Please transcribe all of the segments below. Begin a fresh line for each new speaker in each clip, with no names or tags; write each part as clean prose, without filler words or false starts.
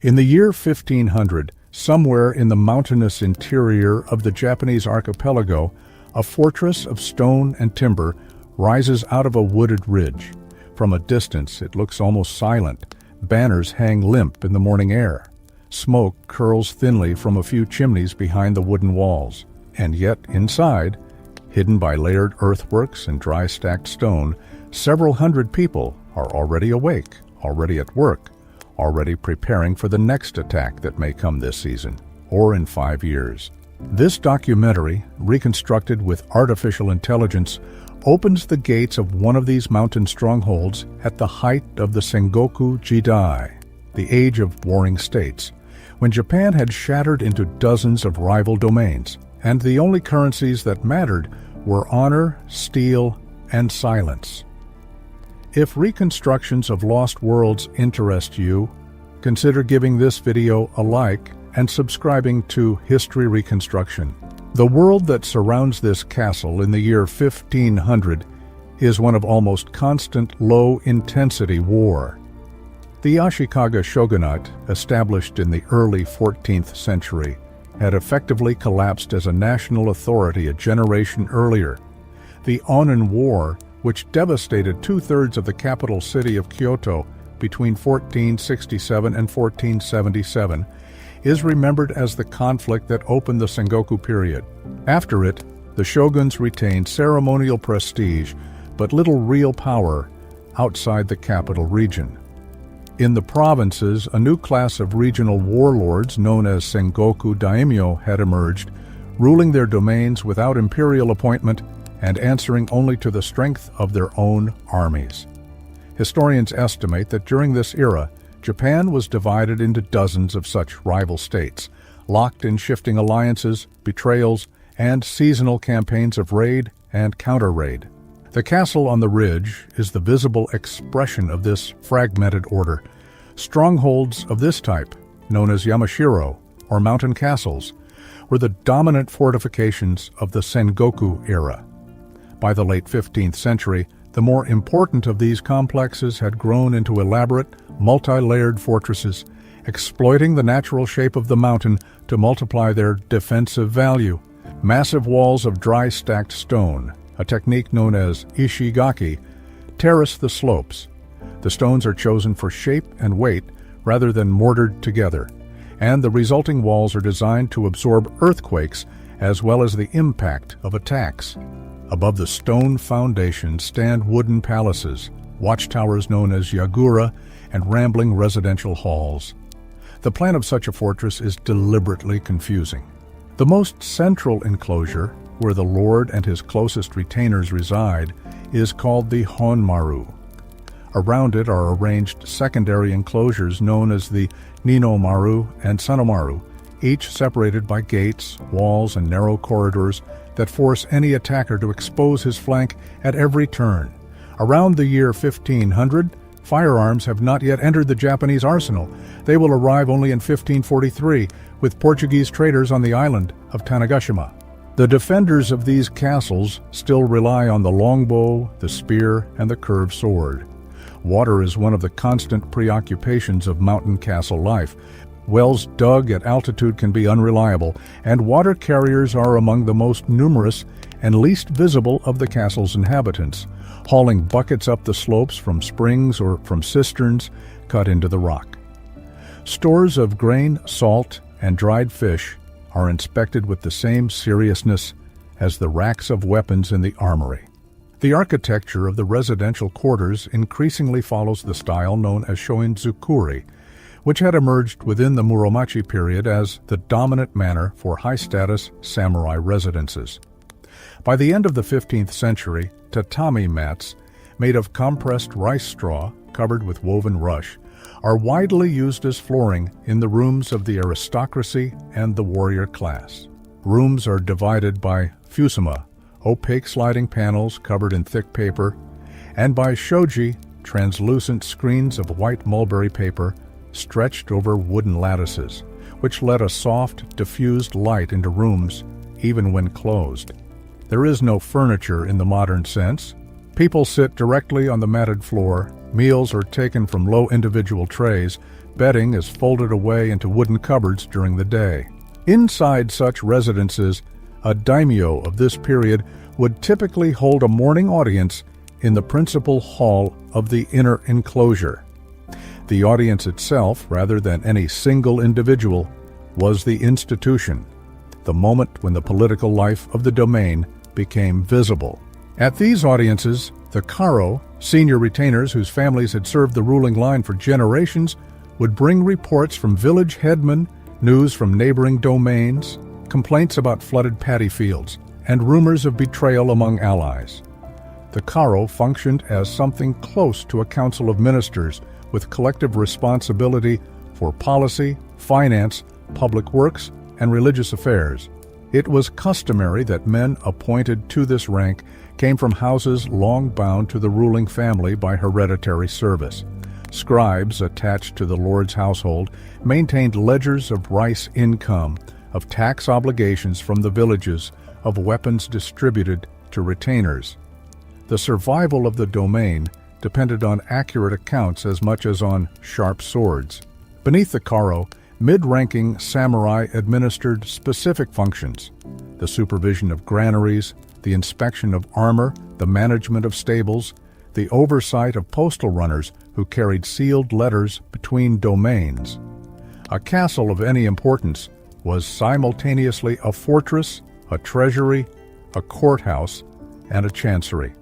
In the year 1500, somewhere in the mountainous interior of the Japanese archipelago, a fortress of stone and timber rises out of a wooded ridge. From a distance, it looks almost silent. Banners hang limp in the morning air. Smoke curls thinly from a few chimneys behind the wooden walls. And yet, inside, hidden by layered earthworks and dry stacked stone, several hundred people are already awake, already at work, already preparing for the next attack that may come this season, or in 5 years. This documentary, reconstructed with artificial intelligence, opens the gates of one of these mountain strongholds at the height of the Sengoku Jidai, the age of warring states, when Japan had shattered into dozens of rival domains, and the only currencies that mattered were honor, steel, and silence. If reconstructions of lost worlds interest you, consider giving this video a like and subscribing to History Reconstruction. The world that surrounds this castle in the year 1500 is one of almost constant low-intensity war. The Ashikaga shogunate, established in the early 14th century, had effectively collapsed as a national authority a generation earlier. The Onin War, which devastated two-thirds of the capital city of Kyoto between 1467 and 1477, is remembered as the conflict that opened the Sengoku period. After it, the shoguns retained ceremonial prestige but little real power outside the capital region. In the provinces, a new class of regional warlords known as Sengoku daimyo had emerged, ruling their domains without imperial appointment and answering only to the strength of their own armies. Historians estimate that during this era, Japan was divided into dozens of such rival states, locked in shifting alliances, betrayals, and seasonal campaigns of raid and counter-raid. The castle on the ridge is the visible expression of this fragmented order. Strongholds of this type, known as Yamashiro, or mountain castles, were the dominant fortifications of the Sengoku era. By the late 15th century, the more important of these complexes had grown into elaborate, multi-layered fortresses, exploiting the natural shape of the mountain to multiply their defensive value. Massive walls of dry stacked stone, a technique known as ishigaki, terrace the slopes. The stones are chosen for shape and weight rather than mortared together, and the resulting walls are designed to absorb earthquakes as well as the impact of attacks. Above the stone foundation stand wooden palaces, watchtowers known as yagura, and rambling residential halls. The plan of such a fortress is deliberately confusing. The most central enclosure, where the lord and his closest retainers reside, is called the Honmaru. Around it are arranged secondary enclosures known as the Ninomaru and Sanomaru, each separated by gates, walls, and narrow corridors that force any attacker to expose his flank at every turn. Around the year 1500, firearms have not yet entered the Japanese arsenal. They will arrive only in 1543, with Portuguese traders on the island of Tanegashima. The defenders of these castles still rely on the longbow, the spear, and the curved sword. Water is one of the constant preoccupations of mountain castle life. Wells dug at altitude can be unreliable, and water carriers are among the most numerous and least visible of the castle's inhabitants, hauling buckets up the slopes from springs or from cisterns cut into the rock. Stores of grain, salt, and dried fish are inspected with the same seriousness as the racks of weapons in the armory. The architecture of the residential quarters increasingly follows the style known as Shoin-zukuri, which had emerged within the Muromachi period as the dominant manner for high-status samurai residences. By the end of the 15th century, tatami mats, made of compressed rice straw covered with woven rush, are widely used as flooring in the rooms of the aristocracy and the warrior class. Rooms are divided by fusuma, opaque sliding panels covered in thick paper, and by shoji, translucent screens of white mulberry paper stretched over wooden lattices, which let a soft, diffused light into rooms even when closed. There is no furniture in the modern sense. People sit directly on the matted floor, Meals are taken from low individual trays. Bedding is folded away into wooden cupboards during the day. Inside such residences, a daimyo of this period would typically hold a morning audience in the principal hall of the inner enclosure. The audience itself, rather than any single individual, was the institution, the moment when the political life of the domain became visible. At these audiences, the karo, senior retainers whose families had served the ruling line for generations, would bring reports from village headmen, news from neighboring domains, complaints about flooded paddy fields, and rumors of betrayal among allies. The karo functioned as something close to a council of ministers with collective responsibility for policy, finance, public works, and religious affairs. It was customary that men appointed to this rank came from houses long bound to the ruling family by hereditary service. Scribes attached to the lord's household maintained ledgers of rice income, of tax obligations from the villages, of weapons distributed to retainers. The survival of the domain depended on accurate accounts as much as on sharp swords. Beneath the karo, mid-ranking samurai administered specific functions: the supervision of granaries, the inspection of armor, the management of stables, the oversight of postal runners who carried sealed letters between domains. A castle of any importance was simultaneously a fortress, a treasury, a courthouse, and a chancery.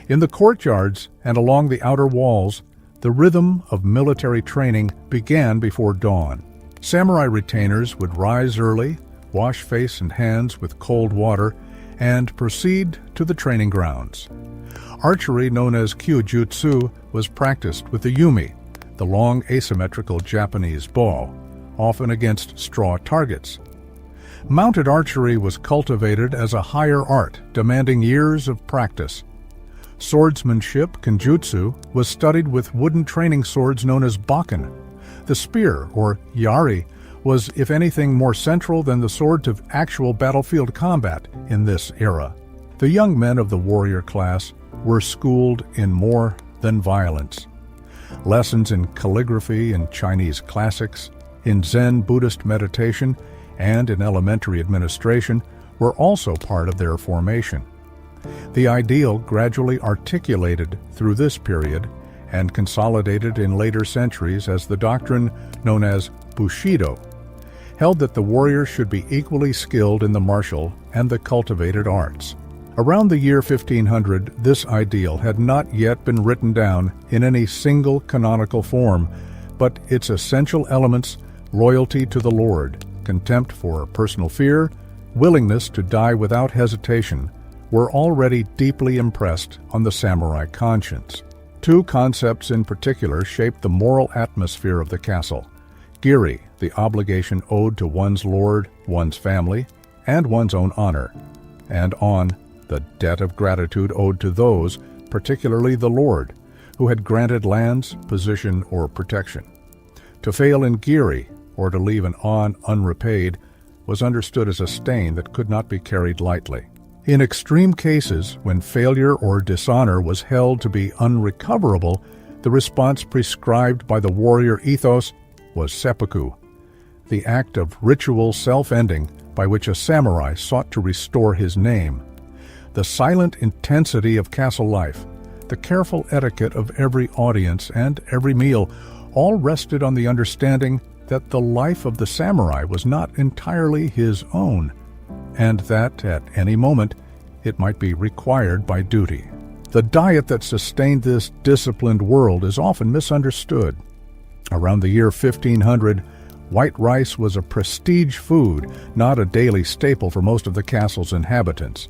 In the courtyards and along the outer walls, the rhythm of military training began before dawn. Samurai retainers would rise early, wash face and hands with cold water, and proceed to the training grounds. Archery, known as kyujutsu, was practiced with the yumi, the long asymmetrical Japanese bow, often against straw targets. Mounted archery was cultivated as a higher art, demanding years of practice. Swordsmanship, kenjutsu, was studied with wooden training swords known as bakken. The spear, or yari, was, if anything, more central than the sword to actual battlefield combat in this era. The young men of the warrior class were schooled in more than violence. Lessons in calligraphy and Chinese classics, in Zen Buddhist meditation, and in elementary administration were also part of their formation. The ideal gradually articulated through this period and consolidated in later centuries as the doctrine known as Bushido, held that the warrior should be equally skilled in the martial and the cultivated arts. Around the year 1500, this ideal had not yet been written down in any single canonical form, but its essential elements, loyalty to the Lord, contempt for personal fear, willingness to die without hesitation, were already deeply impressed on the samurai conscience. Two concepts in particular shaped the moral atmosphere of the castle: giri, the obligation owed to one's lord, one's family, and one's own honor, and on, the debt of gratitude owed to those, particularly the lord, who had granted lands, position, or protection. To fail in giri, or to leave an on unrepaid, was understood as a stain that could not be carried lightly. In extreme cases, when failure or dishonor was held to be unrecoverable, the response prescribed by the warrior ethos was seppuku, the act of ritual self-ending by which a samurai sought to restore his name. The silent intensity of castle life, the careful etiquette of every audience and every meal, all rested on the understanding that the life of the samurai was not entirely his own, and that, at any moment, it might be required by duty. The diet that sustained this disciplined world is often misunderstood. Around the year 1500, white rice was a prestige food, not a daily staple for most of the castle's inhabitants.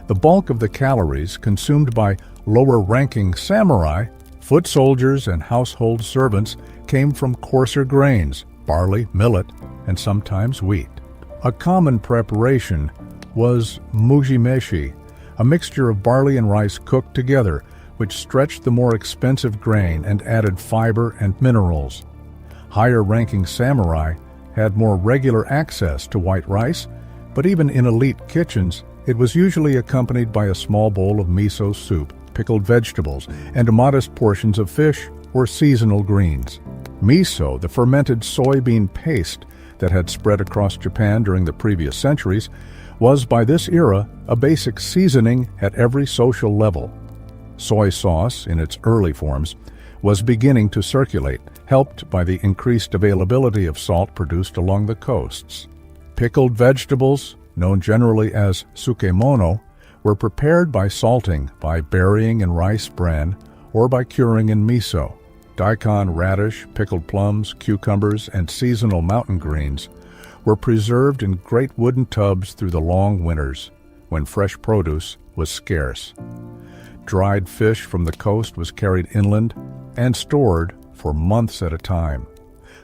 The bulk of the calories consumed by lower-ranking samurai, foot soldiers, and household servants came from coarser grains, barley, millet, and sometimes wheat. A common preparation was mujimeshi, a mixture of barley and rice cooked together, which stretched the more expensive grain and added fiber and minerals. Higher-ranking samurai had more regular access to white rice, but even in elite kitchens, it was usually accompanied by a small bowl of miso soup, pickled vegetables, and modest portions of fish or seasonal greens. Miso, the fermented soybean paste that had spread across Japan during the previous centuries, was by this era a basic seasoning at every social level. Soy sauce, in its early forms, was beginning to circulate, helped by the increased availability of salt produced along the coasts. Pickled vegetables, known generally as sukemono, were prepared by salting, by burying in rice bran, or by curing in miso. Daikon radish, pickled plums, cucumbers, and seasonal mountain greens were preserved in great wooden tubs through the long winters, when fresh produce was scarce. Dried fish from the coast was carried inland and stored for months at a time.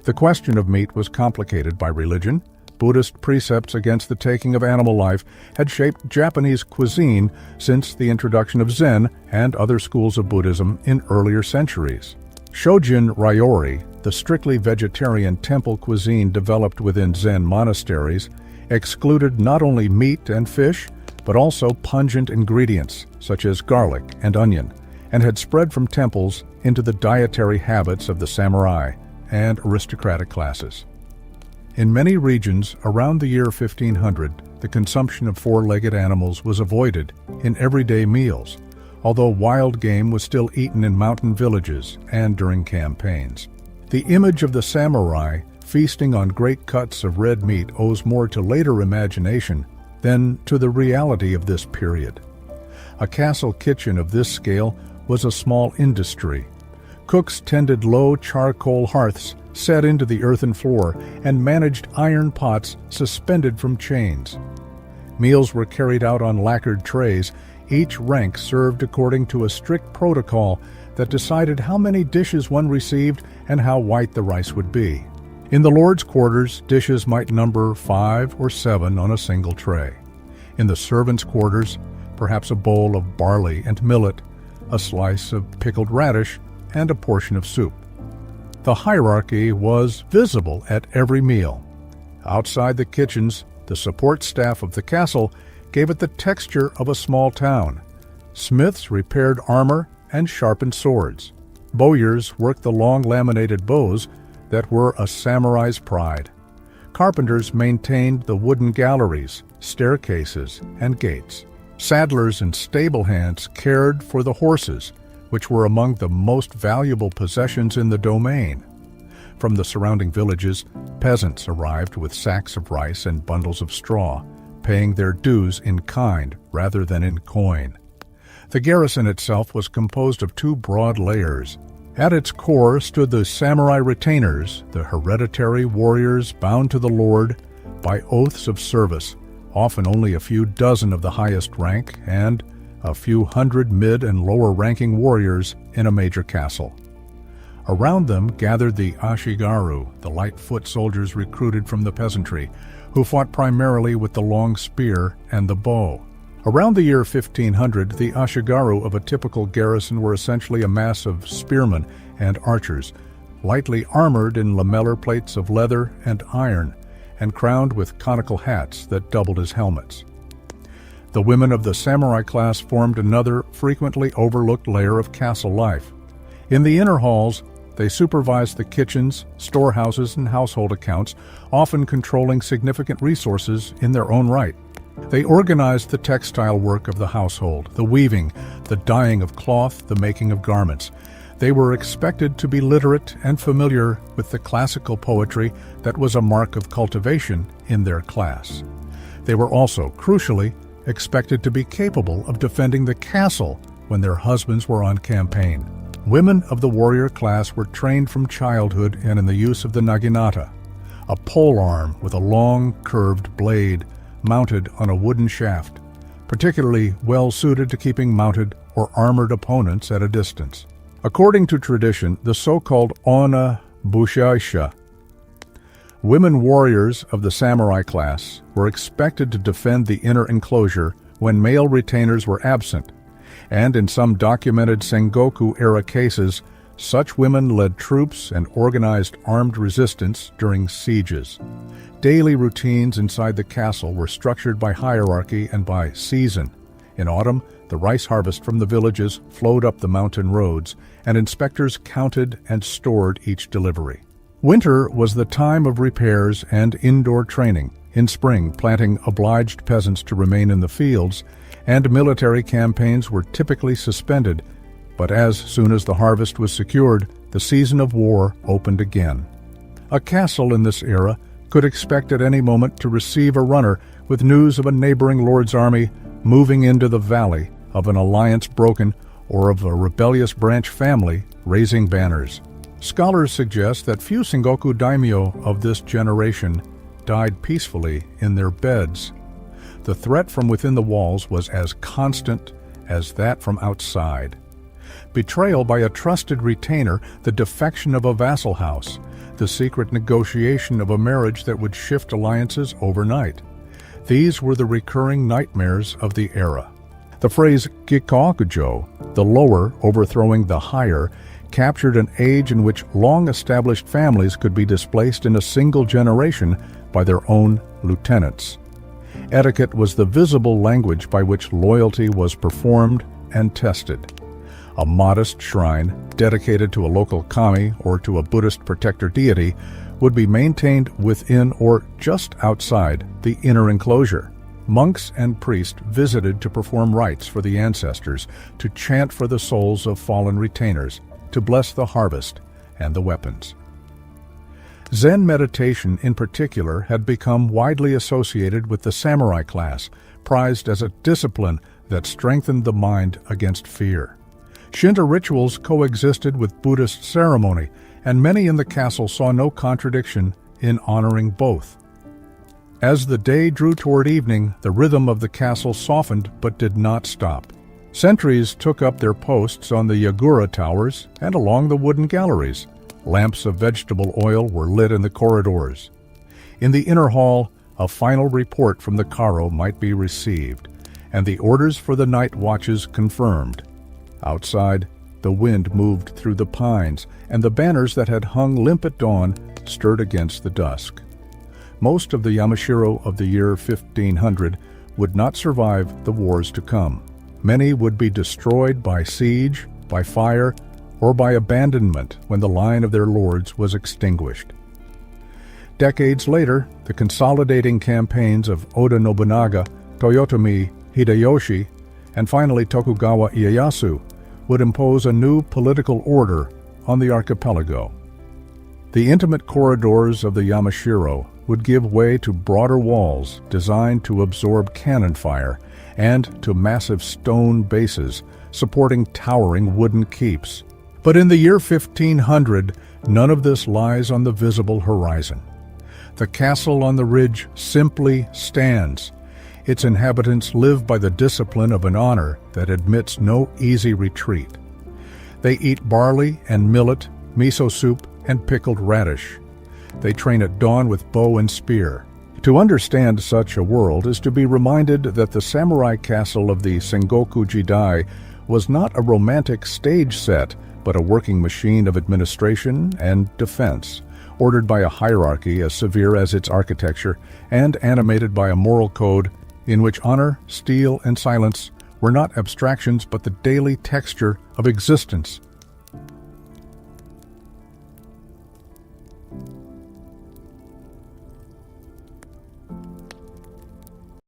The question of meat was complicated by religion. Buddhist precepts against the taking of animal life had shaped Japanese cuisine since the introduction of Zen and other schools of Buddhism in earlier centuries. Shojin Ryori, the strictly vegetarian temple cuisine developed within Zen monasteries, excluded not only meat and fish, but also pungent ingredients such as garlic and onion, and had spread from temples into the dietary habits of the samurai and aristocratic classes. In many regions around the year 1500, the consumption of four-legged animals was avoided in everyday meals, although wild game was still eaten in mountain villages and during campaigns. The image of the samurai feasting on great cuts of red meat owes more to later imagination than to the reality of this period. A castle kitchen of this scale was a small industry. Cooks tended low charcoal hearths set into the earthen floor and managed iron pots suspended from chains. Meals were carried out on lacquered trays, each rank served according to a strict protocol that decided how many dishes one received and how white the rice would be. In the lord's quarters, dishes might number 5 or 7 on a single tray. In the servants' quarters, perhaps a bowl of barley and millet, a slice of pickled radish, and a portion of soup. The hierarchy was visible at every meal. Outside the kitchens, the support staff of the castle gave it the texture of a small town. Smiths repaired armor and sharpened swords. Bowyers worked the long laminated bows that were a samurai's pride. Carpenters maintained the wooden galleries, staircases, and gates. Saddlers and stable hands cared for the horses, which were among the most valuable possessions in the domain. From the surrounding villages, peasants arrived with sacks of rice and bundles of straw, paying their dues in kind rather than in coin. The garrison itself was composed of 2 broad layers. At its core stood the samurai retainers, the hereditary warriors bound to the lord by oaths of service, often only a few dozen of the highest rank and a few hundred mid- and lower-ranking warriors in a major castle. Around them gathered the ashigaru, the light foot soldiers recruited from the peasantry, who fought primarily with the long spear and the bow. Around the year 1500, the ashigaru of a typical garrison were essentially a mass of spearmen and archers, lightly armored in lamellar plates of leather and iron, and crowned with conical hats that doubled as helmets. The women of the samurai class formed another frequently overlooked layer of castle life. In the inner halls, they supervised the kitchens, storehouses, and household accounts, often controlling significant resources in their own right. They organized the textile work of the household, the weaving, the dyeing of cloth, the making of garments. They were expected to be literate and familiar with the classical poetry that was a mark of cultivation in their class. They were also, crucially, expected to be capable of defending the castle when their husbands were on campaign. Women of the warrior class were trained from childhood and in the use of the naginata, a polearm with a long, curved blade mounted on a wooden shaft, particularly well-suited to keeping mounted or armored opponents at a distance. According to tradition, the so-called Onna Bushaisha, women warriors of the samurai class were expected to defend the inner enclosure when male retainers were absent, and in some documented Sengoku-era cases, such women led troops and organized armed resistance during sieges. Daily routines inside the castle were structured by hierarchy and by season. In autumn, the rice harvest from the villages flowed up the mountain roads, and inspectors counted and stored each delivery. Winter was the time of repairs and indoor training. In spring, planting obliged peasants to remain in the fields, and military campaigns were typically suspended, but as soon as the harvest was secured, the season of war opened again. A castle in this era could expect at any moment to receive a runner with news of a neighboring lord's army moving into the valley, of an alliance broken, or of a rebellious branch family raising banners. Scholars suggest that few Sengoku daimyo of this generation died peacefully in their beds. The threat from within the walls was as constant as that from outside. Betrayal by a trusted retainer, the defection of a vassal house, the secret negotiation of a marriage that would shift alliances overnight. These were the recurring nightmares of the era. The phrase gikakujo, the lower overthrowing the higher, captured an age in which long-established families could be displaced in a single generation by their own lieutenants. Etiquette was the visible language by which loyalty was performed and tested. A modest shrine, dedicated to a local kami or to a Buddhist protector deity, would be maintained within or just outside the inner enclosure. Monks and priests visited to perform rites for the ancestors, to chant for the souls of fallen retainers, to bless the harvest and the weapons. Zen meditation in particular had become widely associated with the samurai class, prized as a discipline that strengthened the mind against fear. Shinto rituals coexisted with Buddhist ceremony, and many in the castle saw no contradiction in honoring both. As the day drew toward evening, the rhythm of the castle softened but did not stop. Sentries took up their posts on the yagura towers and along the wooden galleries. Lamps of vegetable oil were lit in the corridors. In the inner hall, a final report from the karo might be received, and the orders for the night watches confirmed. Outside, the wind moved through the pines, and the banners that had hung limp at dawn stirred against the dusk. Most of the Yamashiro of the year 1500 would not survive the wars to come. Many would be destroyed by siege, by fire, or by abandonment when the line of their lords was extinguished. Decades later, the consolidating campaigns of Oda Nobunaga, Toyotomi Hideyoshi, and finally Tokugawa Ieyasu would impose a new political order on the archipelago. The intimate corridors of the Yamashiro would give way to broader walls designed to absorb cannon fire and to massive stone bases supporting towering wooden keeps. But in the year 1500, none of this lies on the visible horizon. The castle on the ridge simply stands. Its inhabitants live by the discipline of an honor that admits no easy retreat. They eat barley and millet, miso soup, and pickled radish. They train at dawn with bow and spear. To understand such a world is to be reminded that the samurai castle of the Sengoku Jidai was not a romantic stage set, but a working machine of administration and defense, ordered by a hierarchy as severe as its architecture and animated by a moral code in which honor, steel, and silence were not abstractions but the daily texture of existence.